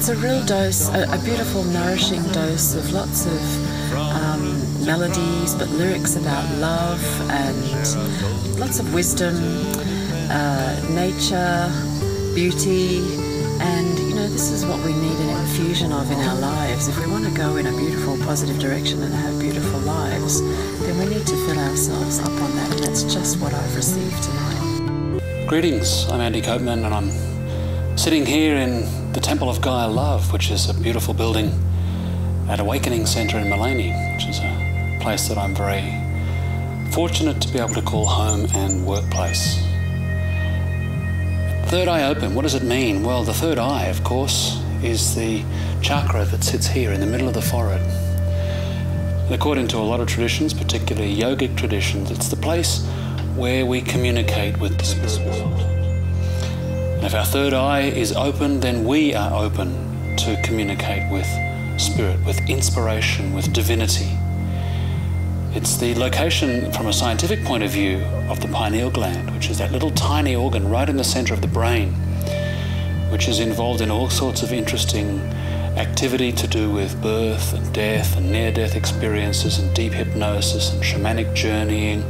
it's a real dose, a beautiful, nourishing dose of lots of melodies, but lyrics about love and lots of wisdom, nature, beauty, and you know, this is what we need an infusion of in our lives. If we want to go in a beautiful, positive direction and have beautiful lives, then we need to fill ourselves up on that, and that's just what I've received tonight. Greetings, I'm Andy Copeman, and I'm sitting here in the Temple of Gaia Love, which is a beautiful building at Awakening Centre in Mullaney, which is a place that I'm very fortunate to be able to call home and workplace. Third eye open, what does it mean? Well, the third eye, of course, is the chakra that sits here in the middle of the forehead. And according to a lot of traditions, particularly yogic traditions, it's the place where we communicate with the spirit world. And if our third eye is open, then we are open to communicate with spirit, with inspiration, with divinity. It's the location, from a scientific point of view, of the pineal gland, which is that little tiny organ right in the center of the brain, which is involved in all sorts of interesting activity to do with birth and death and near-death experiences and deep hypnosis and shamanic journeying.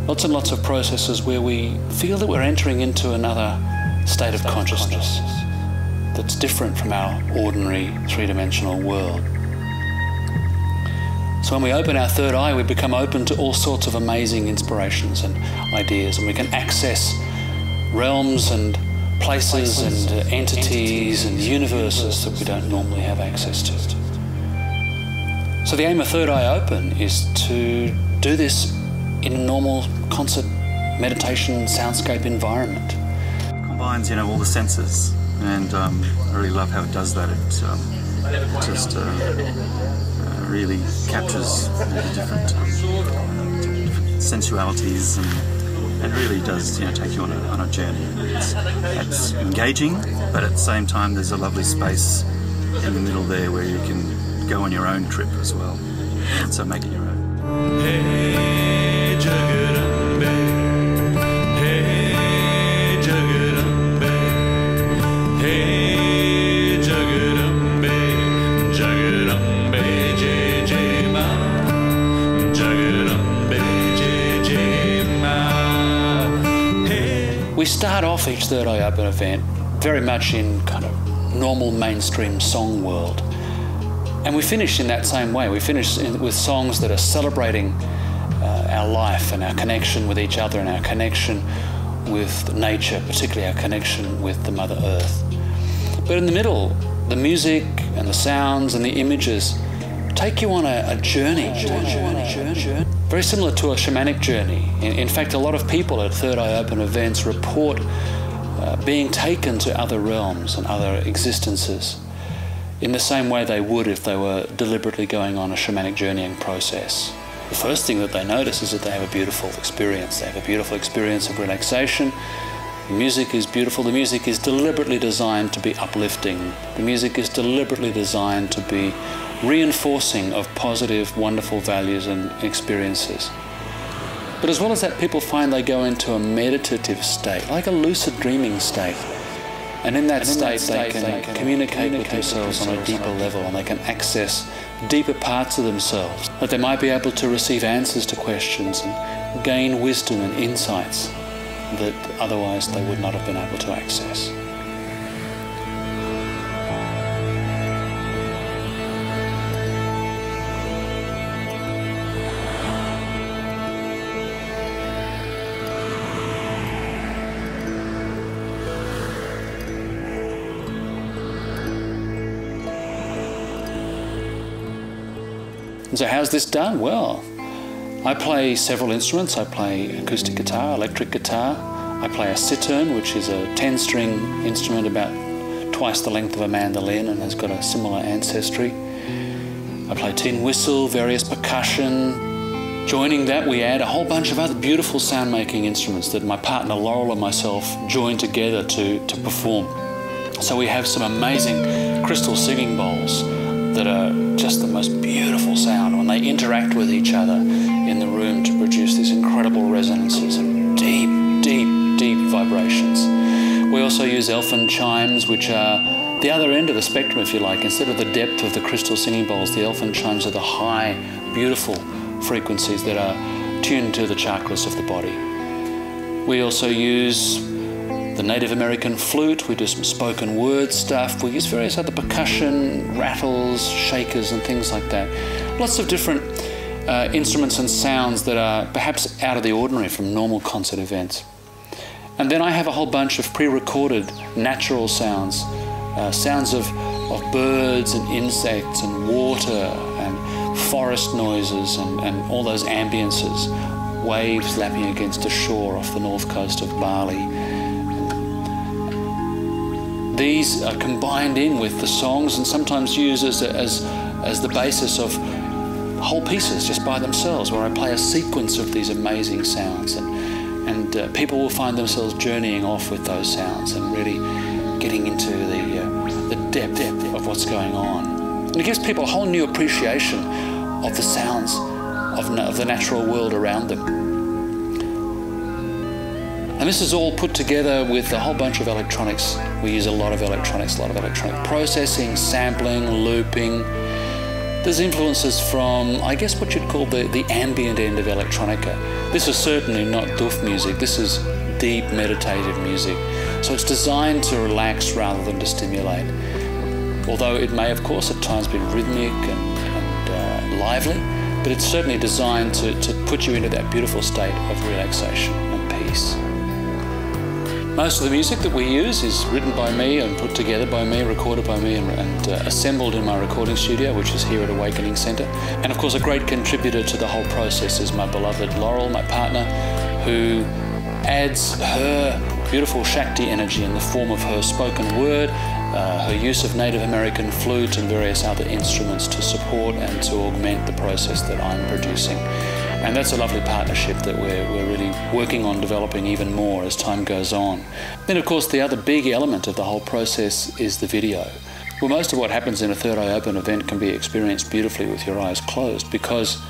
Lots and lots of processes where we feel that we're entering into another state of consciousness that's different from our ordinary three-dimensional world. So when we open our third eye, we become open to all sorts of amazing inspirations and ideas, and we can access realms and places and entities and universes that we don't normally have access to. So the aim of Third Eye Open is to do this in a normal concert, meditation, soundscape environment. It combines, all the senses, and I really love how it does that. It just really captures the different sensualities, and really does take you on a journey. It's engaging, but at the same time there's a lovely space in the middle there where you can go on your own trip as well. So make it your own. Hey, Jagarambe, hey, Jagarambe, hey, Jagarambe, Jagarambe, Jai Jai Ma, Jagarambe, Jai Jai Ma. Hey. We start off each Third Eye Open event very much in kind of normal mainstream song world. And we finish in that same way. We finish with songs that are celebrating our life and our connection with each other and our connection with nature, particularly our connection with the Mother Earth. But in the middle, the music and the sounds and the images take you on a journey. Very similar to a shamanic journey. In fact, a lot of people at Third Eye Open events report being taken to other realms and other existences in the same way they would if they were deliberately going on a shamanic journeying process. The first thing that they notice is that they have a beautiful experience. They have a beautiful experience of relaxation. The music is beautiful. The music is deliberately designed to be uplifting. The music is deliberately designed to be reinforcing of positive, wonderful values and experiences. But as well as that, people find they go into a meditative state, like a lucid dreaming state. And in that state, they can communicate with themselves on a deeper level, and they can access deeper parts of themselves. That they might be able to receive answers to questions and gain wisdom and insights that otherwise they would not have been able to access. And so how's this done? Well, I play several instruments. I play acoustic guitar, electric guitar. I play a citern, which is a 10-string instrument about twice the length of a mandolin and has got a similar ancestry. I play tin whistle, various percussion. Joining that, we add a whole bunch of other beautiful sound-making instruments that my partner Laurel and myself join together to perform. So we have some amazing crystal singing bowls that are just the most beautiful sound when they interact with each other in the room to produce these incredible resonances and deep, deep, deep vibrations. We also use elfin chimes, which are the other end of the spectrum, if you like, instead of the depth of the crystal singing bowls, the elephant chimes are the high, beautiful frequencies that are tuned to the chakras of the body. We also use the Native American flute, we do some spoken word stuff, we use various other percussion, rattles, shakers and things like that. Lots of different instruments and sounds that are perhaps out of the ordinary from normal concert events. And then I have a whole bunch of pre-recorded natural sounds, sounds of birds and insects and water and forest noises and all those ambiences, waves lapping against a shore off the north coast of Bali. These are combined in with the songs and sometimes used as the basis of whole pieces just by themselves, where I play a sequence of these amazing sounds, and people will find themselves journeying off with those sounds and really getting into the depth of what's going on. And it gives people a whole new appreciation of the sounds of the natural world around them. And this is all put together with a whole bunch of electronics. We use a lot of electronics, a lot of electronic processing, sampling, looping. There's influences from, I guess, what you'd call the ambient end of electronica. This is certainly not doof music. This is deep meditative music. So it's designed to relax rather than to stimulate. Although it may, of course, at times be rhythmic and lively, but it's certainly designed to put you into that beautiful state of relaxation and peace. Most of the music that we use is written by me and put together by me, recorded by me and assembled in my recording studio, which is here at Awakening Centre. And of course a great contributor to the whole process is my beloved Laurel, my partner, who adds her beautiful Shakti energy in the form of her spoken word, her use of Native American flute and various other instruments to support and to augment the process that I'm producing. And that's a lovely partnership that we're really working on developing even more as time goes on. Then of course the other big element of the whole process is the video. Well, most of what happens in a Third Eye Open event can be experienced beautifully with your eyes closed, because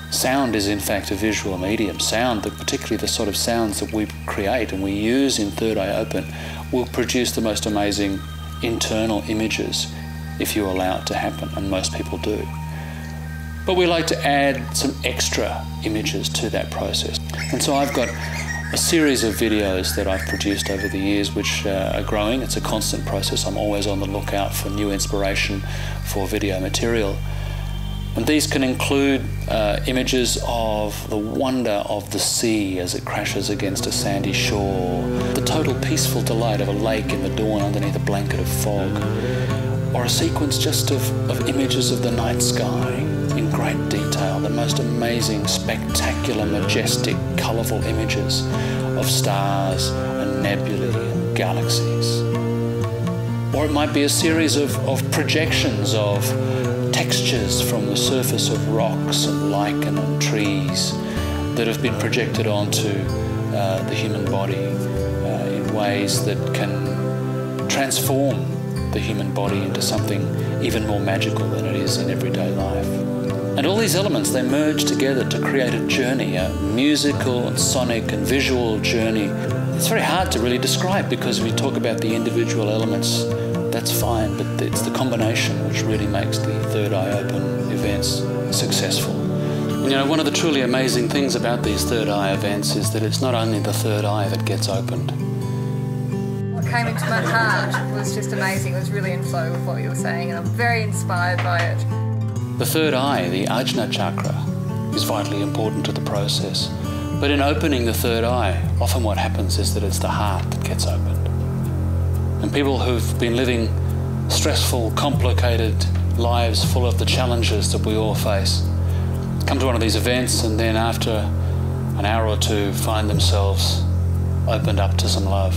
sound is in fact a visual medium. Sound, particularly the sort of sounds that we create and we use in Third Eye Open, will produce the most amazing internal images if you allow it to happen, and most people do. But we like to add some extra images to that process. And so I've got a series of videos that I've produced over the years which are growing. It's a constant process. I'm always on the lookout for new inspiration for video material. And these can include images of the wonder of the sea as it crashes against a sandy shore, the total peaceful delight of a lake in the dawn underneath a blanket of fog, or a sequence just of images of the night sky in great detail, the most amazing, spectacular, majestic, colourful images of stars and nebulae and galaxies. Or it might be a series of projections of textures from the surface of rocks and lichen and trees that have been projected onto the human body in ways that can transform the human body into something even more magical than it is in everyday life. And all these elements, they merge together to create a journey, a musical and sonic and visual journey. It's very hard to really describe, because we talk about the individual elements, that's fine, but it's the combination which really makes the Third Eye Open events successful. You know, one of the truly amazing things about these Third Eye events is that it's not only the third eye that gets opened. What came into my heart was just amazing. It was really in flow with what you were saying, and I'm very inspired by it. The third eye, the Ajna chakra, is vitally important to the process. But in opening the third eye, often what happens is that it's the heart that gets opened. And people who've been living stressful, complicated lives full of the challenges that we all face come to one of these events, and then after an hour or two find themselves opened up to some love.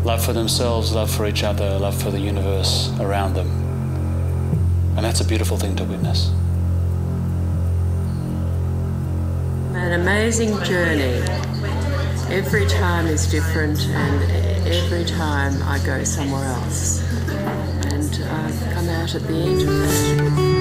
Love for themselves, love for each other, love for the universe around them. And that's a beautiful thing to witness. An amazing journey. Every time is different, and every time I go somewhere else. And I've come out at the end of that.